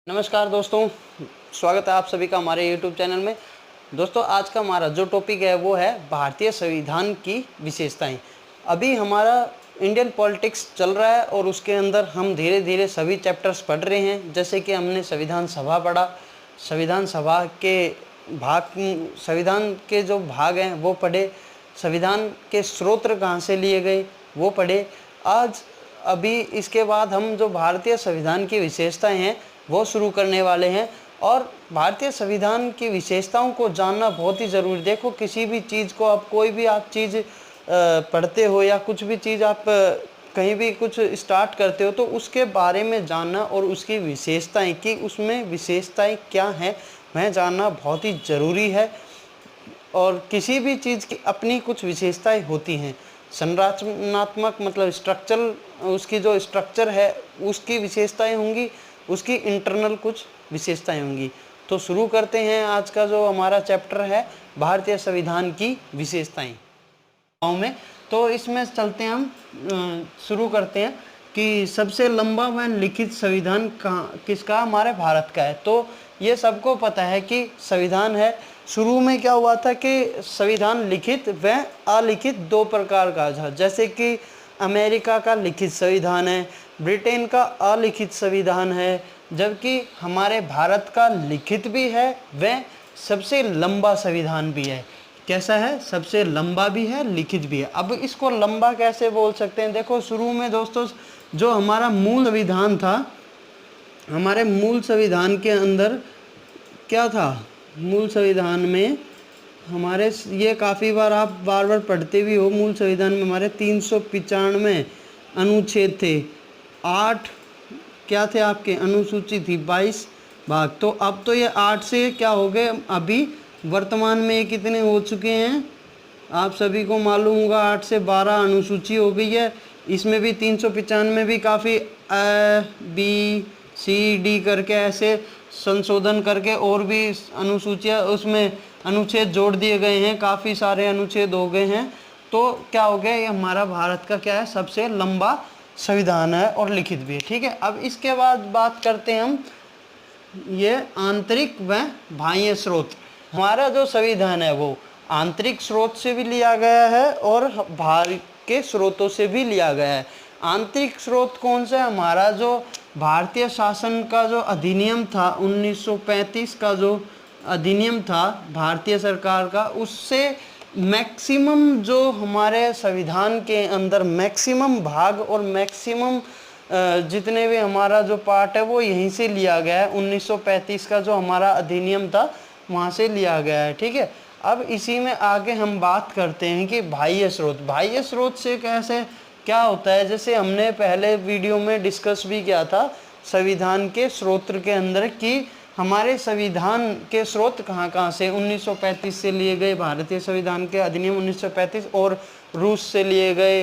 नमस्कार दोस्तों, स्वागत है आप सभी का हमारे YouTube चैनल में। दोस्तों, आज का हमारा जो टॉपिक है वो है भारतीय संविधान की विशेषताएं। अभी हमारा इंडियन पॉलिटिक्स चल रहा है और उसके अंदर हम धीरे धीरे सभी चैप्टर्स पढ़ रहे हैं। जैसे कि हमने संविधान सभा पढ़ा, संविधान सभा के संविधान के जो भाग हैं वो पढ़े, संविधान के स्रोत कहाँ से लिए गए वो पढ़े। आज अभी इसके बाद हम जो भारतीय संविधान की विशेषताएं हैं वो शुरू करने वाले हैं। और भारतीय संविधान की विशेषताओं को जानना बहुत ही ज़रूरी। देखो, किसी भी चीज़ को आप कोई भी आप चीज़ पढ़ते हो या कुछ भी चीज़ आप कहीं भी कुछ स्टार्ट करते हो तो उसके बारे में जानना और उसकी विशेषताएं कि उसमें विशेषताएं क्या हैं वह जानना बहुत ही ज़रूरी है। और किसी भी चीज़ की अपनी कुछ विशेषताएं होती हैं। संरचनात्मक मतलब स्ट्रक्चरल, उसकी जो स्ट्रक्चर है उसकी विशेषताएं होंगी, उसकी इंटरनल कुछ विशेषताएं होंगी। तो शुरू करते हैं आज का जो हमारा चैप्टर है भारतीय संविधान की विशेषताएं में। तो इसमें चलते हैं हम, शुरू करते हैं कि सबसे लंबा व लिखित संविधान किसका, हमारे भारत का है। तो ये सबको पता है कि संविधान है। शुरू में क्या हुआ था कि संविधान लिखित व अलिखित दो प्रकार का था। जैसे कि अमेरिका का लिखित संविधान है, ब्रिटेन का अलिखित संविधान है, जबकि हमारे भारत का लिखित भी है व सबसे लंबा संविधान भी है। कैसा है? सबसे लंबा भी है, लिखित भी है। अब इसको लंबा कैसे बोल सकते हैं? देखो, शुरू में दोस्तों जो हमारा मूल संविधान था, हमारे मूल संविधान के अंदर क्या था? मूल संविधान में हमारे ये काफ़ी बार आप बार बार पढ़ते भी हो, मूल संविधान में हमारे 395 अनुच्छेद थे, 8 क्या थे आपके, अनुसूची थी, 22 भाग। तो अब तो ये 8 से क्या हो गए, अभी वर्तमान में ये कितने हो चुके हैं आप सभी को मालूम होगा, 8 से 12 अनुसूची हो गई है। इसमें भी 395 में भी काफ़ी ABCD करके ऐसे संशोधन करके और भी अनुसूचियाँ उसमें अनुच्छेद जोड़ दिए गए हैं, काफ़ी सारे अनुच्छेद हो गए हैं। तो क्या हो गया, ये हमारा भारत का क्या है, सबसे लंबा संविधान है और लिखित भी है। ठीक है, अब इसके बाद बात करते हैं हम ये आंतरिक व बाह्य स्रोत। हमारा जो संविधान है वो आंतरिक स्रोत से भी लिया गया है और बाहर के स्रोतों से भी लिया गया है। आंतरिक स्रोत कौन सा है? हमारा जो भारतीय शासन का जो अधिनियम था, 1935 का जो अधिनियम था भारतीय सरकार का, उससे मैक्सिमम जो हमारे संविधान के अंदर मैक्सिमम भाग और मैक्सिमम जितने भी हमारा जो पार्ट है वो यहीं से लिया गया है। 1935 का जो हमारा अधिनियम था वहाँ से लिया गया है। ठीक है, अब इसी में आगे हम बात करते हैं कि बाह्य स्रोत। बाह्य स्रोत से कैसे क्या होता है, जैसे हमने पहले वीडियो में डिस्कस भी किया था संविधान के स्रोत के अंदर कि हमारे संविधान के स्रोत कहाँ कहाँ से, 1935 से लिए गए भारतीय संविधान के अधिनियम 1935, और रूस से लिए गए,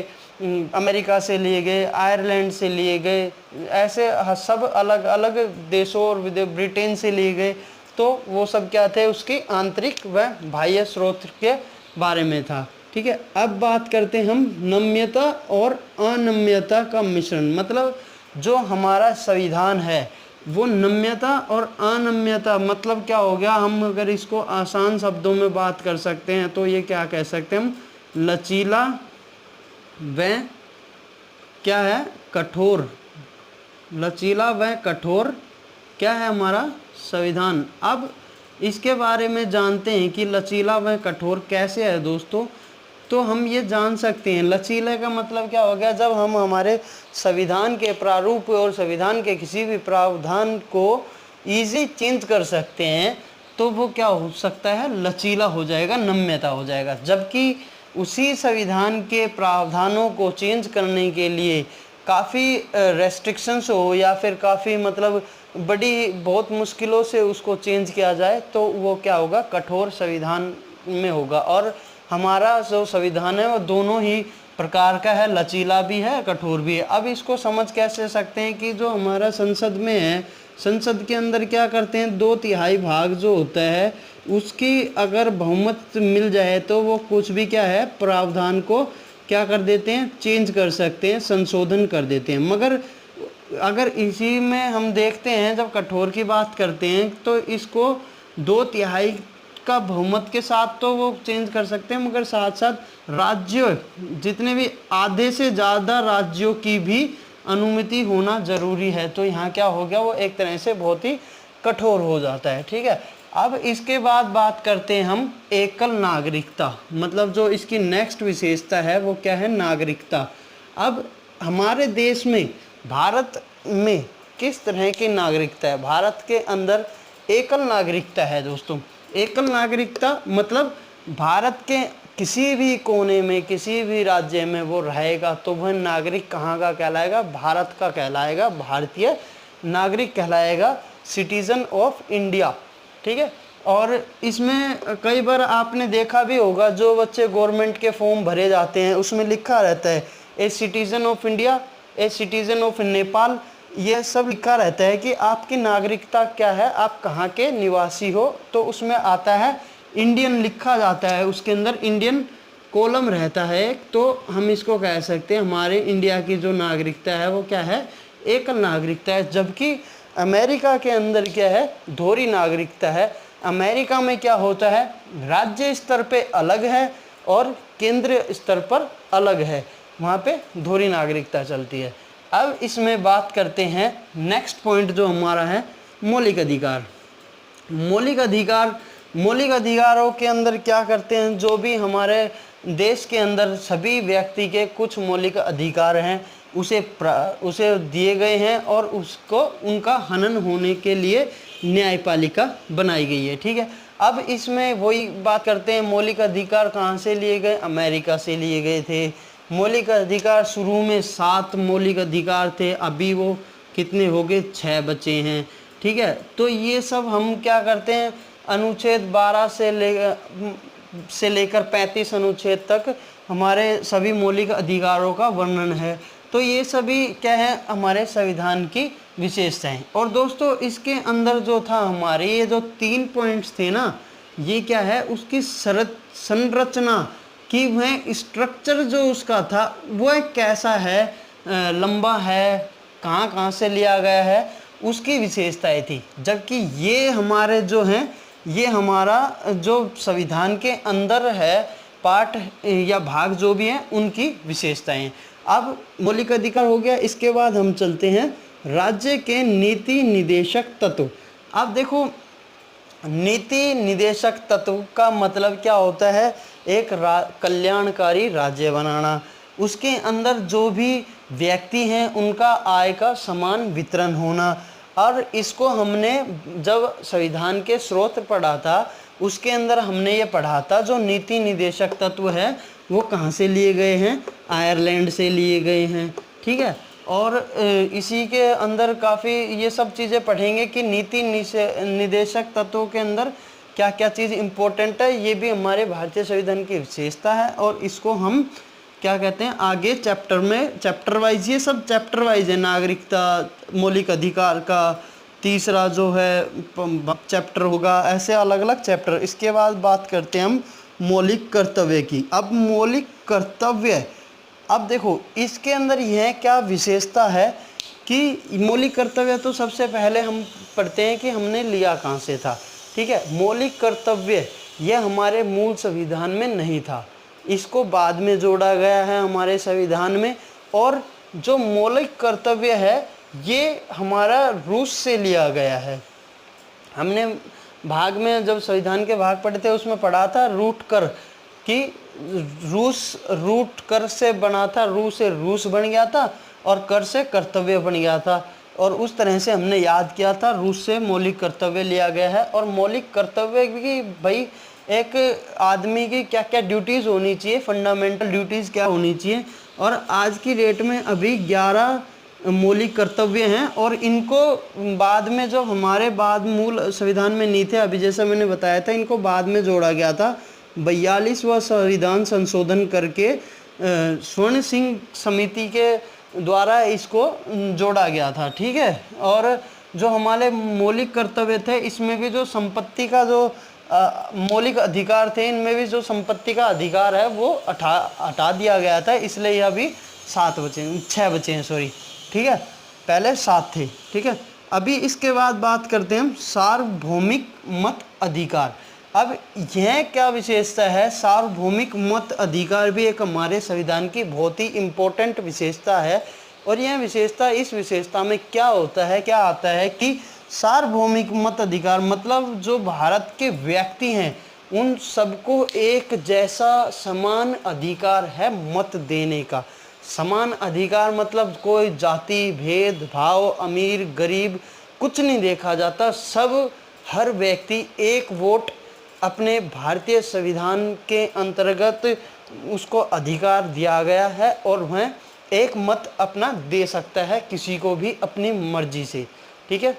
अमेरिका से लिए गए, आयरलैंड से लिए गए, ऐसे सब अलग अलग देशों और ब्रिटेन से लिए गए। तो वो सब क्या थे, उसकी आंतरिक व बाह्य स्रोत के बारे में था। ठीक है, अब बात करते हैं हम नम्यता और अनम्यता का मिश्रण। मतलब जो हमारा संविधान है वो नम्यता और अनम्यता, मतलब क्या हो गया, हम अगर इसको आसान शब्दों में बात कर सकते हैं तो ये क्या कह सकते हैं हम, लचीला व क्या है, कठोर। लचीला व कठोर क्या है हमारा संविधान। अब इसके बारे में जानते हैं कि लचीला व कठोर कैसे है दोस्तों। तो हम ये जान सकते हैं, लचीले का मतलब क्या हो गया, जब हम हमारे संविधान के प्रारूप और संविधान के किसी भी प्रावधान को इजी चेंज कर सकते हैं तो वो क्या हो सकता है, लचीला हो जाएगा, नम्यता हो जाएगा। जबकि उसी संविधान के प्रावधानों को चेंज करने के लिए काफ़ी रेस्ट्रिक्शंस हो या फिर काफ़ी मतलब बड़ी बहुत मुश्किलों से उसको चेंज किया जाए तो वो क्या होगा, कठोर संविधान में होगा। और हमारा जो संविधान है वो दोनों ही प्रकार का है, लचीला भी है, कठोर भी है। अब इसको समझ कैसे सकते हैं कि जो हमारा संसद में है, संसद के अंदर क्या करते हैं, 2/3 भाग जो होता है उसकी अगर बहुमत मिल जाए तो वो कुछ भी क्या है, प्रावधान को क्या कर देते हैं, चेंज कर सकते हैं, संशोधन कर देते हैं। मगर अगर इसी में हम देखते हैं, जब कठोर की बात करते हैं तो इसको 2/3 का बहुमत के साथ तो वो चेंज कर सकते हैं, मगर साथ साथ राज्य जितने भी आधे से ज़्यादा राज्यों की भी अनुमति होना ज़रूरी है। तो यहाँ क्या हो गया, वो एक तरह से बहुत ही कठोर हो जाता है। ठीक है, अब इसके बाद बात करते हैं हम एकल नागरिकता, मतलब जो इसकी नेक्स्ट विशेषता है वो क्या है, नागरिकता। अब हमारे देश में, भारत में किस तरह की नागरिकता है? भारत के अंदर एकल नागरिकता है दोस्तों। एकल नागरिकता मतलब भारत के किसी भी कोने में, किसी भी राज्य में वो रहेगा तो वह नागरिक कहाँ का कहलाएगा, भारत का कहलाएगा, भारतीय नागरिक कहलाएगा, सिटीजन ऑफ इंडिया। ठीक है, और इसमें कई बार आपने देखा भी होगा, जो बच्चे गवर्नमेंट के फॉर्म भरे जाते हैं उसमें लिखा रहता है a citizen of India, a citizen of Nepal, ये सब लिखा रहता है कि आपकी नागरिकता क्या है, आप कहाँ के निवासी हो। तो उसमें आता है इंडियन लिखा जाता है, उसके अंदर इंडियन कॉलम रहता है एक, तो हम इसको कह सकते हैं हमारे इंडिया की जो नागरिकता है वो क्या है, एकल नागरिकता है। जबकि अमेरिका के अंदर क्या है, दोहरी नागरिकता है। अमेरिका में क्या होता है, राज्य स्तर पे अलग है और केंद्रीय स्तर पर अलग है, वहाँ पे दोहरी नागरिकता चलती है। अब इसमें बात करते हैं नेक्स्ट पॉइंट जो हमारा है, मौलिक अधिकार। मौलिक अधिकार, मौलिक अधिकारों के अंदर क्या करते हैं, जो भी हमारे देश के अंदर सभी व्यक्ति के कुछ मौलिक अधिकार हैं उसे दिए गए हैं और उसको उनका हनन होने के लिए न्यायपालिका बनाई गई है। ठीक है, अब इसमें वही बात करते हैं, मौलिक अधिकार कहाँ से लिए गए, अमेरिका से लिए गए थे। मौलिक अधिकार शुरू में 7 मौलिक अधिकार थे, अभी वो कितने हो गए, 6 बचे हैं। ठीक है, तो ये सब हम क्या करते हैं, अनुच्छेद 12 से लेकर 35 अनुच्छेद तक हमारे सभी मौलिक अधिकारों का वर्णन है। तो ये सभी क्या है, हमारे संविधान की विशेषताएं। और दोस्तों इसके अंदर जो था हमारे ये जो 3 पॉइंट्स थे ना, ये क्या है, उसकी संरचना कि वह स्ट्रक्चर जो उसका था वह कैसा है, लंबा है, कहाँ कहाँ से लिया गया है, उसकी विशेषताएं थी। जबकि ये हमारे जो हैं, ये हमारा जो संविधान के अंदर है पार्ट या भाग जो भी हैं उनकी विशेषताएं। अब मौलिक अधिकार हो गया, इसके बाद हम चलते हैं राज्य के नीति निदेशक तत्व। अब देखो, नीति निदेशक तत्व का मतलब क्या होता है, एक कल्याणकारी राज्य बनाना, उसके अंदर जो भी व्यक्ति हैं उनका आय का समान वितरण होना। और इसको हमने जब संविधान के स्रोत पढ़ा था उसके अंदर हमने ये पढ़ा था, जो नीति निदेशक तत्व है वो कहाँ से लिए गए हैं, आयरलैंड से लिए गए हैं। ठीक है, और इसी के अंदर काफ़ी ये सब चीज़ें पढ़ेंगे कि नीति निदेशक तत्वों के अंदर क्या क्या चीज़ इम्पोर्टेंट है, ये भी हमारे भारतीय संविधान की विशेषता है। और इसको हम क्या कहते हैं, आगे चैप्टर में, चैप्टर वाइज, ये सब चैप्टर वाइज है, नागरिकता, मौलिक अधिकार का तीसरा जो है चैप्टर होगा, ऐसे अलग अलग चैप्टर। इसके बाद बात करते हैं हम मौलिक कर्तव्य की। अब मौलिक कर्तव्य, अब देखो इसके अंदर यह क्या विशेषता है कि मौलिक कर्तव्य तो सबसे पहले हम पढ़ते हैं कि हमने लिया कहाँ से था। ठीक है, मौलिक कर्तव्य यह हमारे मूल संविधान में नहीं था, इसको बाद में जोड़ा गया है हमारे संविधान में। और जो मौलिक कर्तव्य है ये हमारा रूस से लिया गया है। हमने भाग में जब संविधान के भाग पढ़े थे उसमें पढ़ा था रूट कर, कि रूट कर से बना था, रू से रूस बन गया था और कर से कर्तव्य बन गया था। और उस तरह से हमने याद किया था, रूस से मौलिक कर्तव्य लिया गया है। और मौलिक कर्तव्य की भाई एक आदमी की क्या क्या ड्यूटीज़ होनी चाहिए, फंडामेंटल ड्यूटीज़ क्या होनी चाहिए। और आज की डेट में अभी 11 मौलिक कर्तव्य हैं और इनको बाद में, जो हमारे बाद मूल संविधान में नहीं थे, अभी जैसा मैंने बताया था, इनको बाद में जोड़ा गया था 42वां संविधान संशोधन करके स्वर्ण सिंह समिति के द्वारा इसको जोड़ा गया था। ठीक है, और जो हमारे मौलिक कर्तव्य थे इसमें भी जो संपत्ति का जो मौलिक अधिकार थे, इनमें भी जो संपत्ति का अधिकार है वो हटा दिया गया था, इसलिए यह भी 6 बचे हैं, सॉरी। ठीक है, पहले 7 थे, ठीक है। अभी इसके बाद बात करते हैं हम सार्वभौमिक मत अधिकार। अब यह क्या विशेषता है, सार्वभौमिक मत अधिकार भी एक हमारे संविधान की बहुत ही इम्पोर्टेंट विशेषता है। और यह विशेषता, इस विशेषता में क्या होता है, क्या आता है कि सार्वभौमिक मत अधिकार मतलब जो भारत के व्यक्ति हैं उन सबको एक जैसा समान अधिकार है मत देने का। समान अधिकार मतलब कोई जाति भेद भाव, अमीर गरीब कुछ नहीं देखा जाता, सब हर व्यक्ति एक वोट अपने भारतीय संविधान के अंतर्गत उसको अधिकार दिया गया है और वह एक मत अपना दे सकता है किसी को भी अपनी मर्जी से, ठीक है।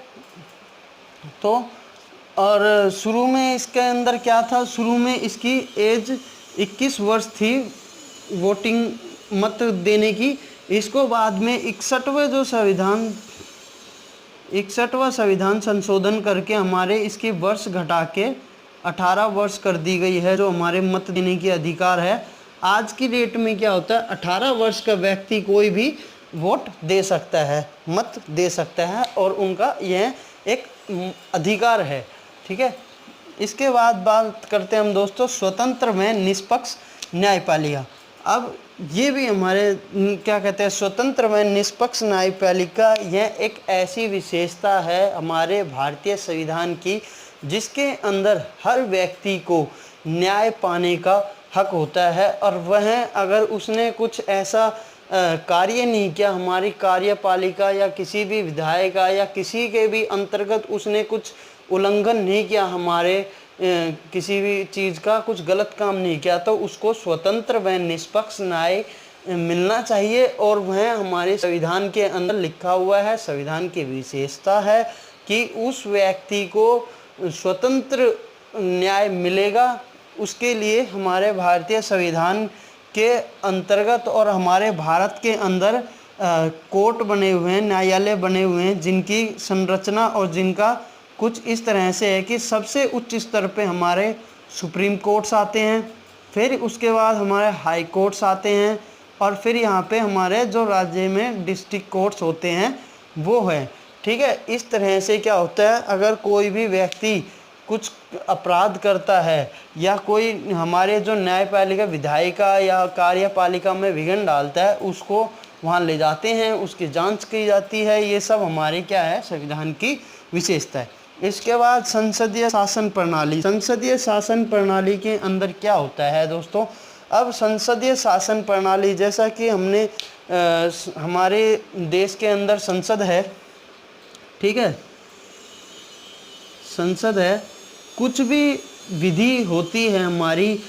तो और शुरू में इसके अंदर क्या था, शुरू में इसकी एज 21 वर्ष थी वोटिंग मत देने की। इसको बाद में 61वां संविधान संशोधन करके हमारे इसकी वर्ष घटा के 18 वर्ष कर दी गई है, जो हमारे मत देने की अधिकार है। आज की डेट में क्या होता है, 18 वर्ष का व्यक्ति कोई भी वोट दे सकता है, मत दे सकता है और उनका यह एक अधिकार है, ठीक है। इसके बाद बात करते हैं हम दोस्तों स्वतंत्र व निष्पक्ष न्यायपालिका। अब ये भी हमारे क्या कहते हैं, स्वतंत्र व निष्पक्ष न्यायपालिका, यह एक ऐसी विशेषता है हमारे भारतीय संविधान की जिसके अंदर हर व्यक्ति को न्याय पाने का हक होता है। और वह अगर उसने कुछ ऐसा कार्य नहीं किया, हमारी कार्यपालिका या किसी भी विधायक या किसी के भी अंतर्गत उसने कुछ उल्लंघन नहीं किया, हमारे किसी भी चीज़ का कुछ गलत काम नहीं किया, तो उसको स्वतंत्र व निष्पक्ष न्याय मिलना चाहिए। और वह हमारे संविधान के अंदर लिखा हुआ है, संविधान की विशेषता है कि उस व्यक्ति को स्वतंत्र न्याय मिलेगा। उसके लिए हमारे भारतीय संविधान के अंतर्गत और हमारे भारत के अंदर कोर्ट बने हुए हैं, न्यायालय बने हुए हैं, जिनकी संरचना और जिनका कुछ इस तरह से है कि सबसे उच्च स्तर पे हमारे सुप्रीम कोर्ट्स आते हैं, फिर उसके बाद हमारे हाई कोर्ट्स आते हैं और फिर यहाँ पे हमारे जो राज्य में डिस्ट्रिक्ट कोर्ट्स होते हैं वो है, ठीक है। इस तरह से क्या होता है, अगर कोई भी व्यक्ति कुछ अपराध करता है या कोई हमारे जो न्यायपालिका विधायिका या कार्यपालिका में विघ्न डालता है, उसको वहाँ ले जाते हैं, उसकी जांच की जाती है। ये सब हमारे क्या है, संविधान की विशेषता है। इसके बाद संसदीय शासन प्रणाली। संसदीय शासन प्रणाली के अंदर क्या होता है दोस्तों, अब संसदीय शासन प्रणाली जैसा कि हमने हमारे देश के अंदर संसद है, ठीक है, संसद है, कुछ भी विधि होती है हमारी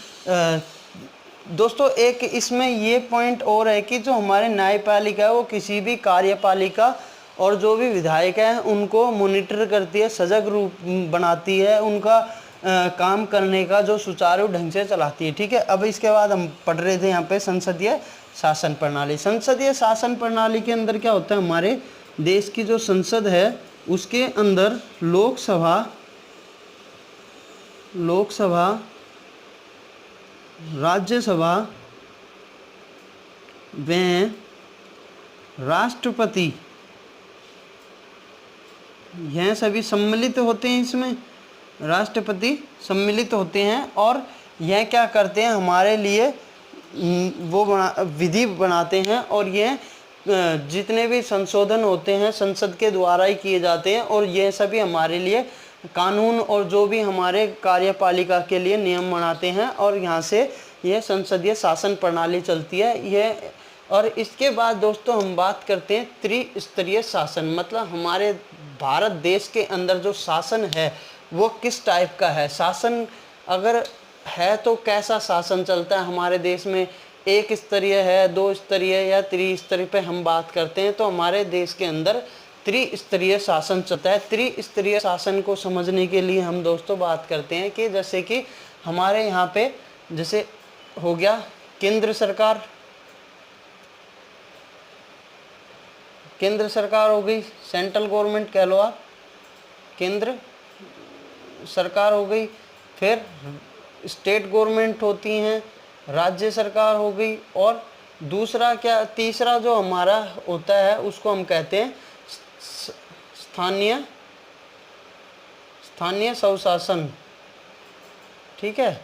दोस्तों। एक इसमें ये पॉइंट और है कि जो हमारे न्यायपालिका है वो किसी भी कार्यपालिका और जो भी विधायक हैं उनको मॉनिटर करती है, सजग रूप बनाती है, उनका काम करने का जो सुचारू ढंग से चलाती है, ठीक है। अब इसके बाद हम पढ़ रहे थे यहाँ पे संसदीय शासन प्रणाली। संसदीय शासन प्रणाली के अंदर क्या होता है, हमारे देश की जो संसद है उसके अंदर लोकसभा, राज्यसभा व राष्ट्रपति, यह सभी सम्मिलित होते हैं। इसमें राष्ट्रपति सम्मिलित होते हैं और यह क्या करते हैं, हमारे लिए वो विधि बनाते हैं और ये जितने भी संशोधन होते हैं संसद के द्वारा ही किए जाते हैं और ये सभी हमारे लिए कानून और जो भी हमारे कार्यपालिका के लिए नियम बनाते हैं और यहाँ से यह संसदीय शासन प्रणाली चलती है। यह और इसके बाद दोस्तों हम बात करते हैं त्रिस्तरीय शासन, मतलब हमारे भारत देश के अंदर जो शासन है वो किस टाइप का है। शासन अगर है तो कैसा शासन चलता है हमारे देश में, एक स्तरीय है, 2 स्तरीय या त्रिस्तरीय पे हम बात करते हैं, तो हमारे देश के अंदर त्रिस्तरीय शासन चलता है। त्रिस्तरीय शासन को समझने के लिए हम दोस्तों बात करते हैं कि जैसे कि हमारे यहाँ पे जैसे हो गया केंद्र सरकार, केंद्र सरकार हो गई, सेंट्रल गवर्नमेंट कह लो आप, केंद्र सरकार हो गई, फिर स्टेट गवर्नमेंट होती हैं, राज्य सरकार हो गई और दूसरा क्या, तीसरा जो हमारा होता है उसको हम कहते हैं स्थानीय स्वशासन, ठीक है।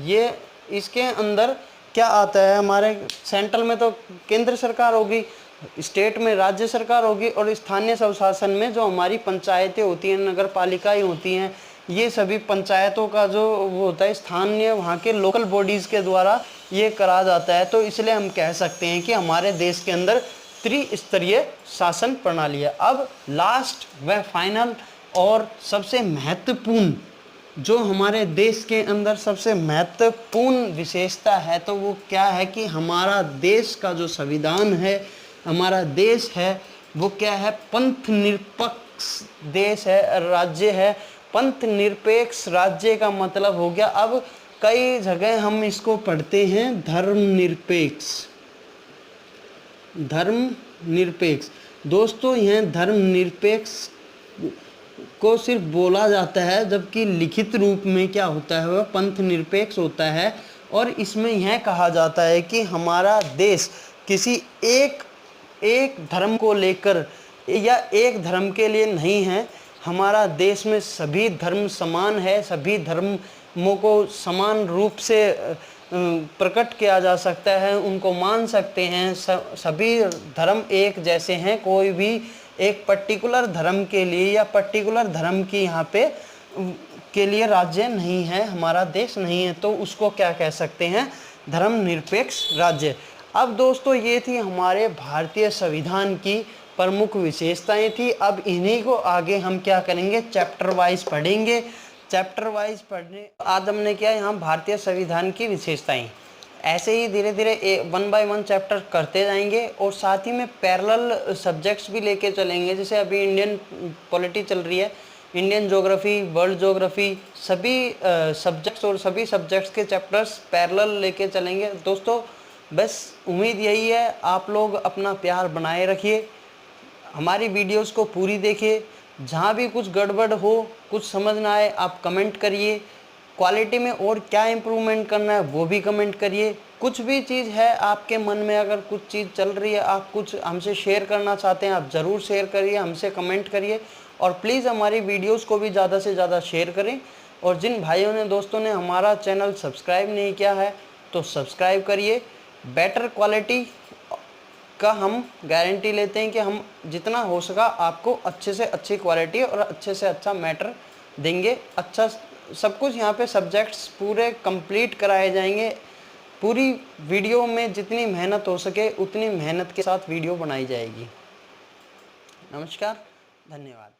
ये इसके अंदर क्या आता है, हमारे सेंट्रल में तो केंद्र सरकार होगी, स्टेट में राज्य सरकार होगी, और स्थानीय स्वशासन में जो हमारी पंचायतें होती हैं, नगर पालिकाएं होती हैं, ये सभी पंचायतों का जो वो होता है स्थानीय, वहाँ के लोकल बॉडीज़ के द्वारा ये करा जाता है। तो इसलिए हम कह सकते हैं कि हमारे देश के अंदर त्रिस्तरीय शासन प्रणाली है। अब लास्ट व फाइनल और सबसे महत्वपूर्ण जो हमारे देश के अंदर सबसे महत्वपूर्ण विशेषता है, तो वो क्या है कि हमारा देश का जो संविधान है, हमारा देश है, वो क्या है, पंथ निरपेक्ष देश है, राज्य है। पंथ निरपेक्ष राज्य का मतलब हो गया, अब कई जगह हम इसको पढ़ते हैं धर्मनिरपेक्ष। धर्मनिरपेक्ष दोस्तों, यह धर्मनिरपेक्ष को सिर्फ बोला जाता है, जबकि लिखित रूप में क्या होता है, वह पंथ निरपेक्ष होता है। और इसमें यह कहा जाता है कि हमारा देश किसी एक धर्म को लेकर या एक धर्म के लिए नहीं है। हमारा देश में सभी धर्म समान है, सभी धर्मों को समान रूप से प्रकट किया जा सकता है, उनको मान सकते हैं। सभी धर्म एक जैसे हैं, कोई भी एक पर्टिकुलर धर्म के लिए या पर्टिकुलर धर्म की यहाँ पे के लिए राज्य नहीं है, हमारा देश नहीं है, तो उसको क्या कह सकते हैं, धर्मनिरपेक्ष राज्य। अब दोस्तों ये थी हमारे भारतीय संविधान की प्रमुख विशेषताएं थी। अब इन्हीं को आगे हम क्या करेंगे, चैप्टर वाइज पढ़ेंगे। चैप्टर वाइज पढ़ने आज हमने क्या यहाँ भारतीय संविधान की विशेषताएं, ऐसे ही धीरे धीरे 1 बाय 1 चैप्टर करते जाएंगे, और साथ ही में पैरेलल सब्जेक्ट्स भी लेके चलेंगे। जैसे अभी इंडियन पॉलिटी चल रही है, इंडियन ज्योग्राफी, वर्ल्ड ज्योग्राफी, सभी सब्जेक्ट्स और सभी सब्जेक्ट्स के चैप्टर्स पैरेलल लेके चलेंगे। दोस्तों बस उम्मीद यही है, आप लोग अपना प्यार बनाए रखिए, हमारी वीडियोस को पूरी देखिए। जहाँ भी कुछ गड़बड़ हो, कुछ समझ ना आए, आप कमेंट करिए। क्वालिटी में और क्या इम्प्रूवमेंट करना है वो भी कमेंट करिए। कुछ भी चीज़ है आपके मन में, अगर कुछ चीज़ चल रही है, आप कुछ हमसे शेयर करना चाहते हैं, आप ज़रूर शेयर करिए, हमसे कमेंट करिए, और प्लीज़ हमारी वीडियोस को भी ज़्यादा से ज़्यादा शेयर करें। और जिन भाइयों ने दोस्तों ने हमारा चैनल सब्सक्राइब नहीं किया है तो सब्सक्राइब करिए। बेटर क्वालिटी का हम गारंटी लेते हैं कि हम जितना हो सका आपको अच्छे से अच्छी क्वालिटी और अच्छे से अच्छा मैटर देंगे। अच्छा सब कुछ यहाँ पे सब्जेक्ट्स पूरे कंप्लीट कराए जाएंगे। पूरी वीडियो में जितनी मेहनत हो सके उतनी मेहनत के साथ वीडियो बनाई जाएगी। नमस्कार, धन्यवाद।